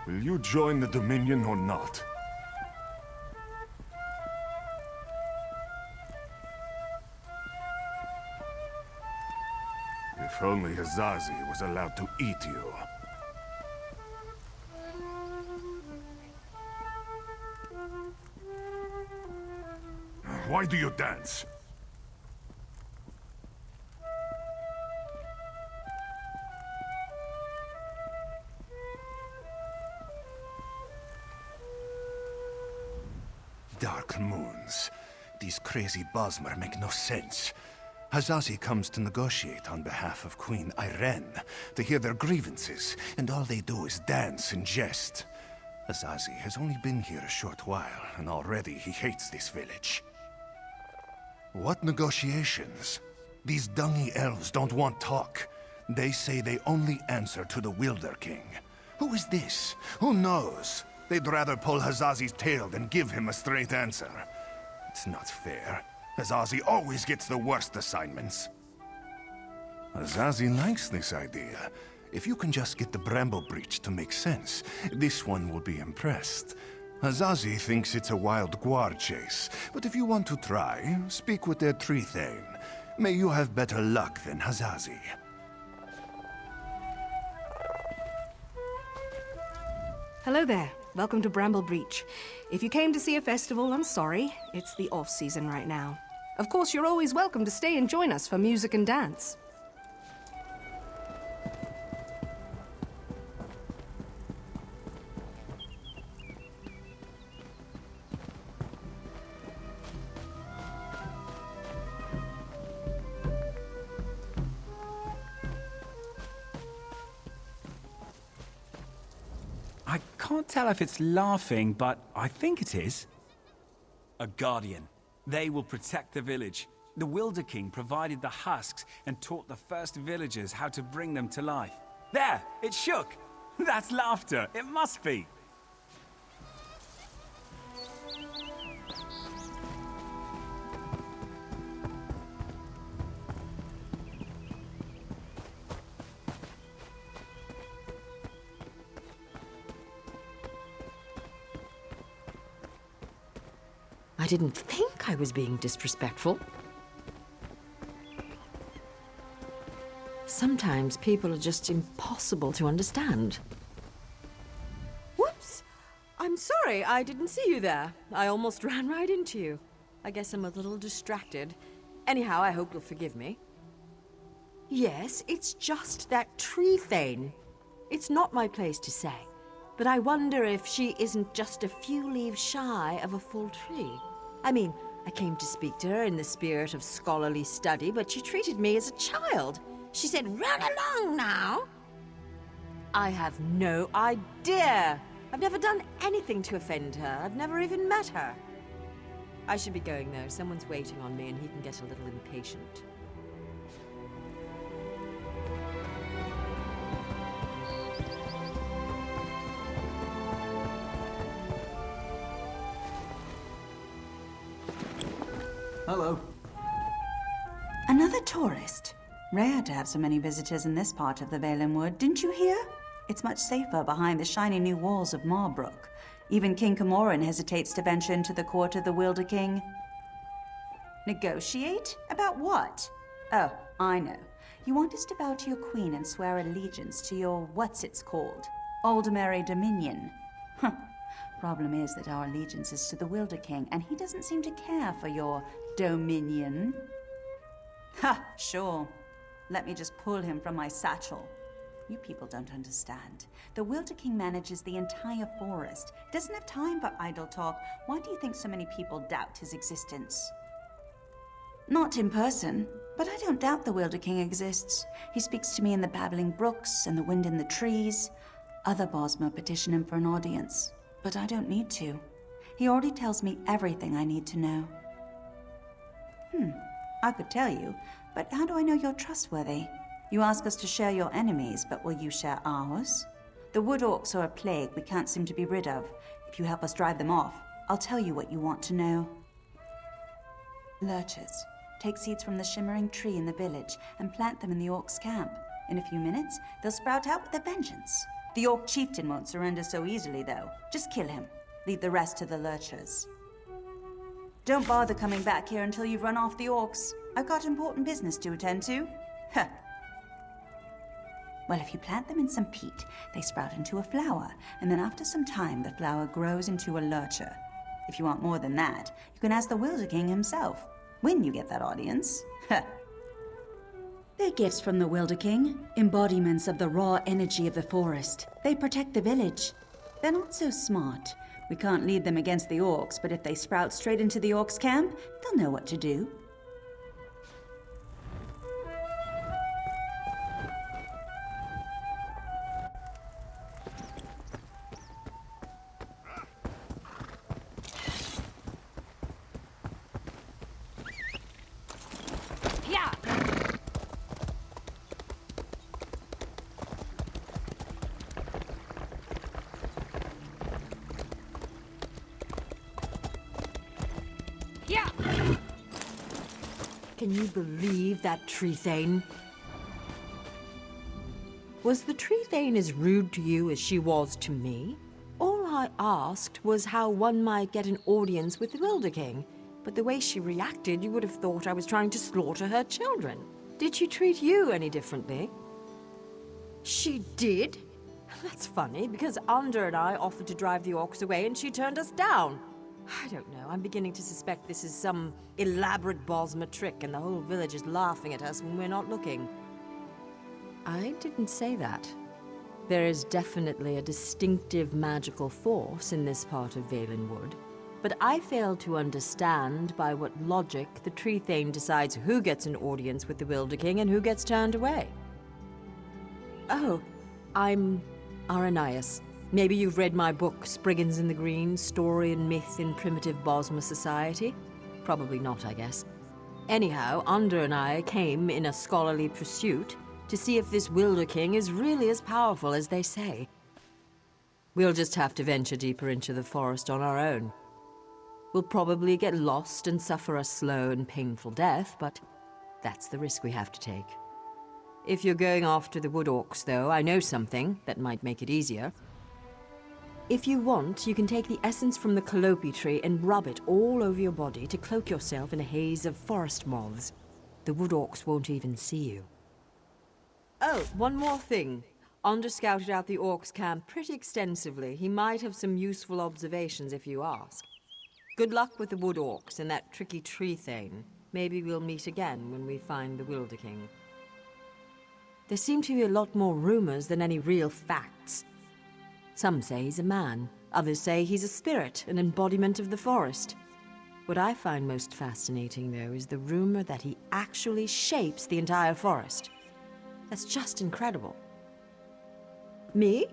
Will you join the Dominion or not? If only Hazazi was allowed to eat you. Why do you dance? Dark moons. These crazy Bosmer make no sense. Hazazi comes to negotiate on behalf of Queen Irene, to hear their grievances, and all they do is dance and jest. Hazazi has only been here a short while, and already he hates this village. What negotiations? These dungy elves don't want talk. They say they only answer to the Wilderking. Who is this? Who knows? They'd rather pull Hazazi's tail than give him a straight answer. It's not fair. Hazazi always gets the worst assignments. Hazazi likes this idea. If you can just get the Bramble breach to make sense, this one will be impressed. Hazazi thinks it's a wild guard chase, but if you want to try, speak with their Treethane. May you have better luck than Hazazi. Hello there. Welcome to Bramble Breach. If you came to see a festival, I'm sorry. It's the off-season right now. Of course, you're always welcome to stay and join us for music and dance. I can't tell if it's laughing, but I think it is. A guardian. They will protect the village. The Wilderking provided the husks and taught the first villagers how to bring them to life. There! It shook! That's laughter! It must be! I didn't think I was being disrespectful. Sometimes people are just impossible to understand. Whoops! I'm sorry, I didn't see you there. I almost ran right into you. I guess I'm a little distracted. Anyhow, I hope you'll forgive me. Yes, it's just that Treethane. It's not my place to say, but I wonder if she isn't just a few leaves shy of a full tree. I mean, I came to speak to her in the spirit of scholarly study, but she treated me as a child. She said, "Run along now." I have no idea. I've never done anything to offend her. I've never even met her. I should be going, though. Someone's waiting on me, and he can get a little impatient. Hello. Another tourist. Rare to have so many visitors in this part of the Valen Wood, didn't you hear? It's much safer behind the shiny new walls of Marbrook. Even King Camoran hesitates to venture into the court of the Wilderking. Negotiate? About what? Oh, I know. You want us to bow to your queen and swear allegiance to your what's-it's-called? Aldmeri Dominion. Huh. Problem is that our allegiance is to the Wilderking, and he doesn't seem to care for your dominion. Ha, sure. Let me just pull him from my satchel. You people don't understand. The Wilderking manages the entire forest. Doesn't have time for idle talk. Why do you think so many people doubt his existence? Not in person, but I don't doubt the Wilderking exists. He speaks to me in the babbling brooks and the wind in the trees. Other Bosmer petition him for an audience, but I don't need to. He already tells me everything I need to know. I could tell you, but how do I know you're trustworthy? You ask us to share your enemies, but will you share ours? The Wood Orcs are a plague we can't seem to be rid of. If you help us drive them off, I'll tell you what you want to know. Lurchers. Take seeds from the shimmering tree in the village and plant them in the Orcs' camp. In a few minutes, they'll sprout out with a vengeance. The Orc chieftain won't surrender so easily, though. Just kill him. Leave the rest to the lurchers. Don't bother coming back here until you've run off the Orcs. I've got important business to attend to. Huh. Well, if you plant them in some peat, they sprout into a flower, and then after some time, the flower grows into a lurcher. If you want more than that, you can ask the Wilderking himself, when you get that audience. Huh. They're gifts from the Wilderking, embodiments of the raw energy of the forest. They protect the village. They're not so smart. We can't lead them against the Orcs, but if they sprout straight into the Orcs' camp, they'll know what to do. Can you believe that Treethane? Was the Treethane as rude to you as she was to me? All I asked was how one might get an audience with the Wilderking, but the way she reacted, you would have thought I was trying to slaughter her children. Did she treat you any differently? She did? That's funny, because Under and I offered to drive the Orcs away and she turned us down. I don't know, I'm beginning to suspect this is some elaborate Bosmer trick and the whole village is laughing at us when we're not looking. I didn't say that. There is definitely a distinctive magical force in this part of Valenwood, but I fail to understand by what logic the Treethane decides who gets an audience with the Wilderking and who gets turned away. Oh, I'm Aranias. Maybe you've read my book, Spriggans in the Green, Story and Myth in Primitive Bosmer Society? Probably not, I guess. Anyhow, Under and I came in a scholarly pursuit to see if this Wilderking is really as powerful as they say. We'll just have to venture deeper into the forest on our own. We'll probably get lost and suffer a slow and painful death, but that's the risk we have to take. If you're going after the Wood Orcs, though, I know something that might make it easier. If you want, you can take the essence from the calliope tree and rub it all over your body to cloak yourself in a haze of forest moths. The Wood Orcs won't even see you. Oh, one more thing. Under scouted out the Orcs' camp pretty extensively. He might have some useful observations if you ask. Good luck with the Wood Orcs and that tricky Treethane. Maybe we'll meet again when we find the Wilderking. There seem to be a lot more rumors than any real facts. Some say he's a man. Others say he's a spirit, an embodiment of the forest. What I find most fascinating, though, is the rumor that he actually shapes the entire forest. That's just incredible. Me?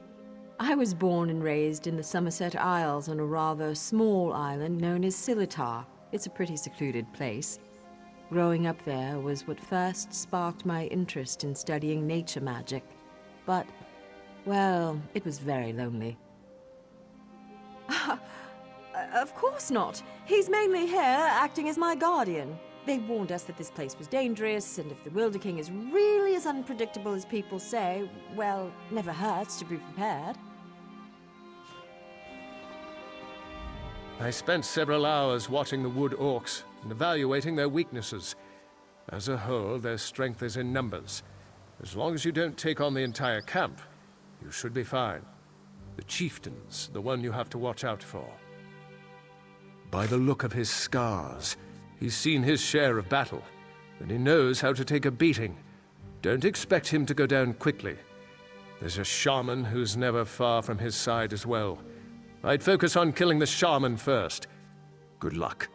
I was born and raised in the Somerset Isles on a rather small island known as Silitar. It's a pretty secluded place. Growing up there was what first sparked my interest in studying nature magic. But, well, it was very lonely. Of course not. He's mainly here acting as my guardian. They warned us that this place was dangerous, and if the Wilderking is really as unpredictable as people say, well, never hurts to be prepared. I spent several hours watching the Wood Orcs and evaluating their weaknesses. As a whole, their strength is in numbers. As long as you don't take on the entire camp, you should be fine. The chieftain's the one you have to watch out for. By the look of his scars, he's seen his share of battle, and he knows how to take a beating. Don't expect him to go down quickly. There's a shaman who's never far from his side as well. I'd focus on killing the shaman first. Good luck.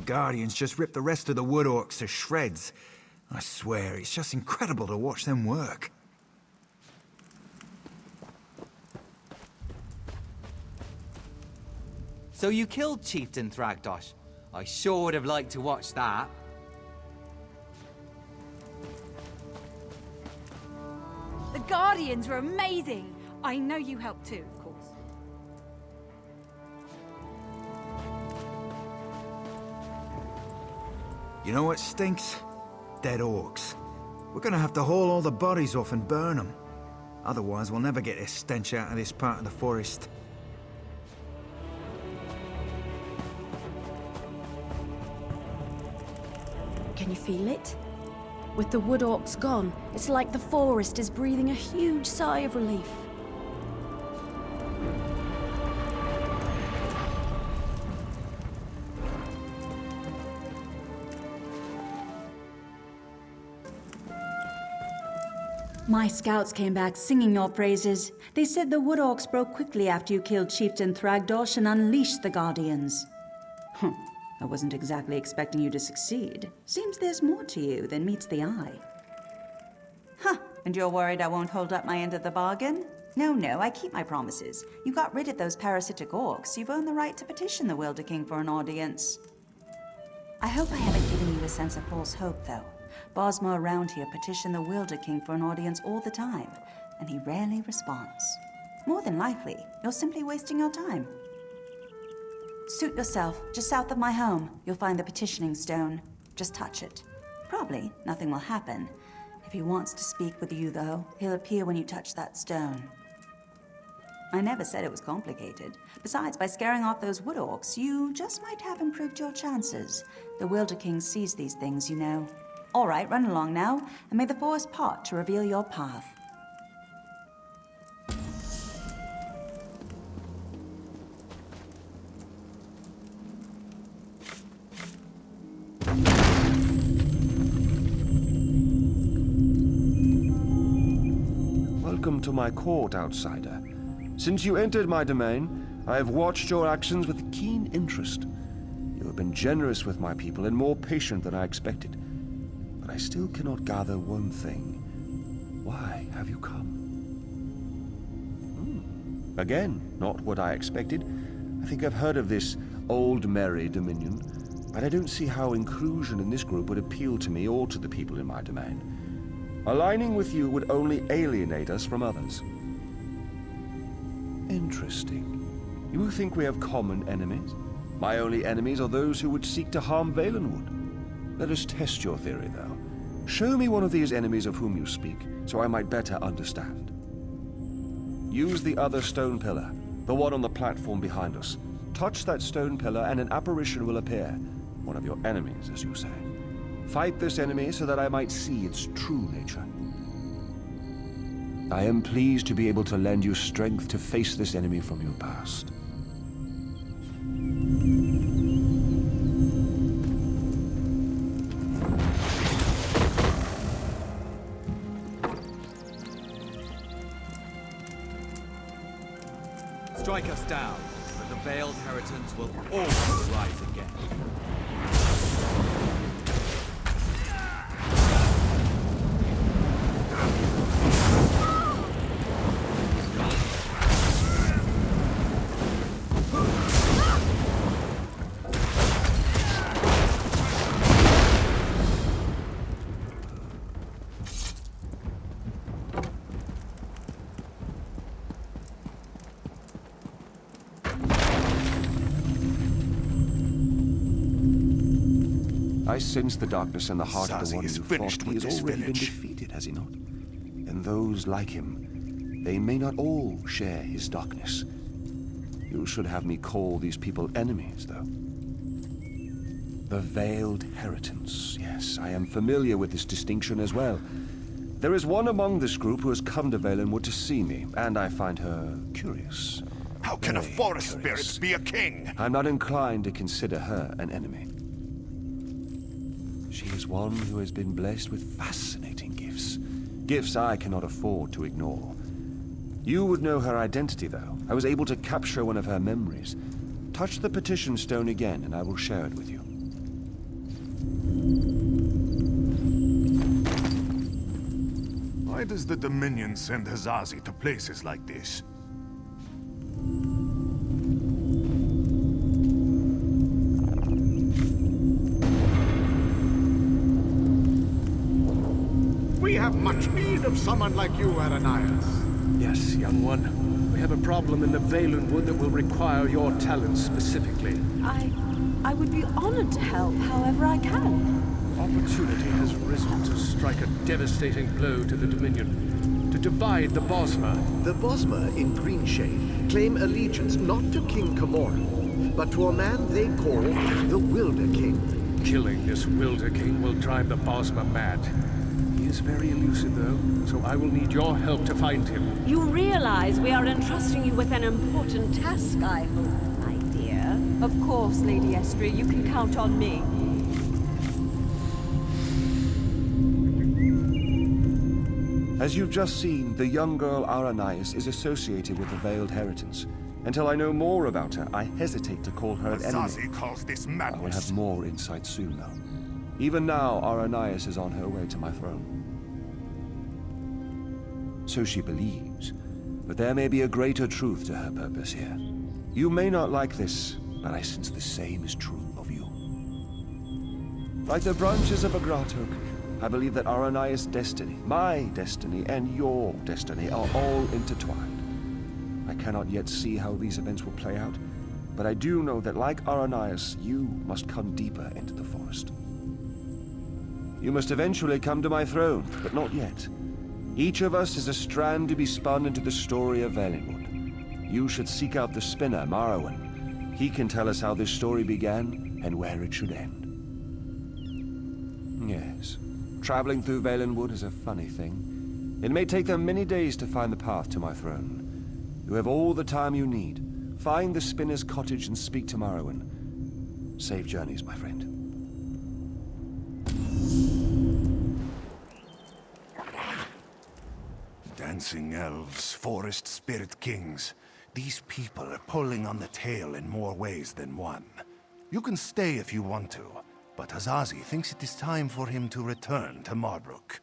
Guardians just ripped the rest of the Wood Orcs to shreds. I swear, it's just incredible to watch them work. So you killed Chieftain Thragdosh? I sure would have liked to watch that. The Guardians were amazing! I know you helped too, of course. You know what stinks? Dead orcs. We're gonna have to haul all the bodies off and burn them. Otherwise, we'll never get this stench out of this part of the forest. Can you feel it? With the Wood Orcs gone, it's like the forest is breathing a huge sigh of relief. My scouts came back singing your praises. They said the Wood Orcs broke quickly after you killed Chieftain Thragdosh and unleashed the Guardians. I wasn't exactly expecting you to succeed. Seems there's more to you than meets the eye. And you're worried I won't hold up my end of the bargain? No, I keep my promises. You got rid of those parasitic orcs. You've earned the right to petition the Wilderking for an audience. I hope I haven't given you a sense of false hope, though. Bosma around here petition the Wilderking for an audience all the time, and he rarely responds. More than likely, you're simply wasting your time. Suit yourself. Just south of my home, you'll find the petitioning stone. Just touch it. Probably nothing will happen. If he wants to speak with you, though, he'll appear when you touch that stone. I never said it was complicated. Besides, by scaring off those Wood Orcs, you just might have improved your chances. The Wilderking sees these things, you know. All right, run along now, and may the forest part to reveal your path. Welcome to my court, outsider. Since you entered my domain, I have watched your actions with keen interest. You have been generous with my people and more patient than I expected. But I still cannot gather one thing. Why have you come? Again, not what I expected. I think I've heard of this Aldmeri Dominion, but I don't see how inclusion in this group would appeal to me or to the people in my domain. Aligning with you would only alienate us from others. Interesting. You think we have common enemies? My only enemies are those who would seek to harm Valenwood. Let us test your theory, though. Show me one of these enemies of whom you speak, so I might better understand. Use the other stone pillar, the one on the platform behind us. Touch that stone pillar and an apparition will appear. One of your enemies, as you say. Fight this enemy so that I might see its true nature. I am pleased to be able to lend you strength to face this enemy from your past. Strike us down, but the veiled inheritance will always rise again. I sense the darkness in the heart of the Zazi one is who finished fought. He with has this already been village. defeated, has he not? And those like him, they may not all share his darkness. You should have me call these people enemies, though. The Veiled Inheritance. Yes, I am familiar with this distinction as well. There is one among this group who has come to Valenwood to see me, and I find her curious. How can a Very forest curious. spirit be a king? I'm not inclined to consider her an enemy. She is one who has been blessed with fascinating gifts. Gifts I cannot afford to ignore. You would know her identity, though. I was able to capture one of her memories. Touch the petition stone again, and I will share it with you. Why does the Dominion send Hazazi to places like this? We have much need of someone like you, Aranias. Yes, young one. We have a problem in the Valen Wood that will require your talents specifically. I would be honored to help however I can. Opportunity has risen to strike a devastating blow to the Dominion, to divide the Bosmer. The Bosmer in Greenshade claim allegiance not to King Camoran, but to a man they call the Wilderking. Killing this Wilderking will drive the Bosmer mad. He is very elusive, though, so I will need your help to find him. You realize we are entrusting you with an important task, I hope, my dear. Of course, Lady Estrie, you can count on me. As you've just seen, the young girl Aranias is associated with the Veiled Heritance. Until I know more about her, I hesitate to call her an enemy. Hazazi calls this madness. I will have more insight soon, though. Even now, Aranias is on her way to my throne. So she believes, but there may be a greater truth to her purpose here. You may not like this, but I sense the same is true of you. Like the branches of a grotto, I believe that Aranias' destiny, my destiny, and your destiny are all intertwined. I cannot yet see how these events will play out, but I do know that like Aranias, you must come deeper into the forest. You must eventually come to my throne, but not yet. Each of us is a strand to be spun into the story of Valenwood. You should seek out the spinner, Marrowan. He can tell us how this story began and where it should end. Yes, traveling through Valenwood is a funny thing. It may take them many days to find the path to my throne. You have all the time you need. Find the spinner's cottage and speak to Marrowan. Safe journeys, my friend. Dancing elves, forest spirit kings. These people are pulling on the tail in more ways than one. You can stay if you want to, but Hazazi thinks it is time for him to return to Marbrook.